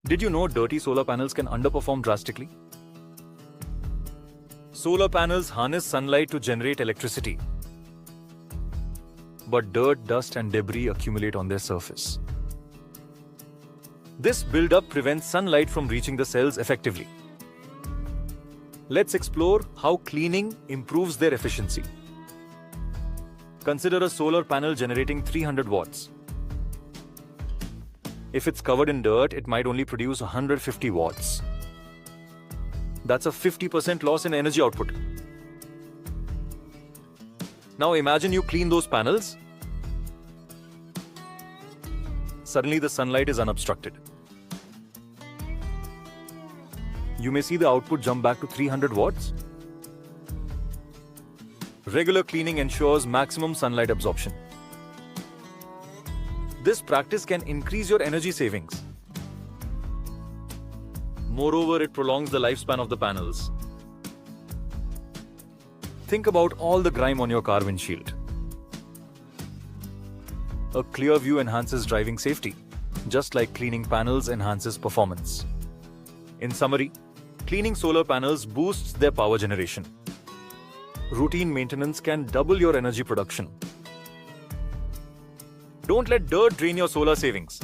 Did you know dirty solar panels can underperform drastically? Solar panels harness sunlight to generate electricity. But dirt, dust and debris accumulate on their surface. This buildup prevents sunlight from reaching the cells effectively. Let's explore how cleaning improves their efficiency. Consider a solar panel generating 300 watts. If it's covered in dirt, it might only produce 150 watts. That's a 50% loss in energy output. Now imagine you clean those panels. Suddenly the sunlight is unobstructed. You may see the output jump back to 300 watts. Regular cleaning ensures maximum sunlight absorption. This practice can increase your energy savings. Moreover, it prolongs the lifespan of the panels. Think about all the grime on your car windshield. A clear view enhances driving safety, just like cleaning panels enhances performance. In summary, cleaning solar panels boosts their power generation. Routine maintenance can double your energy production. Don't let dirt drain your solar savings.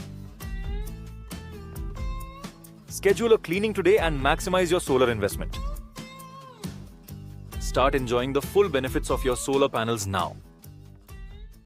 Schedule a cleaning today and maximize your solar investment. Start enjoying the full benefits of your solar panels now.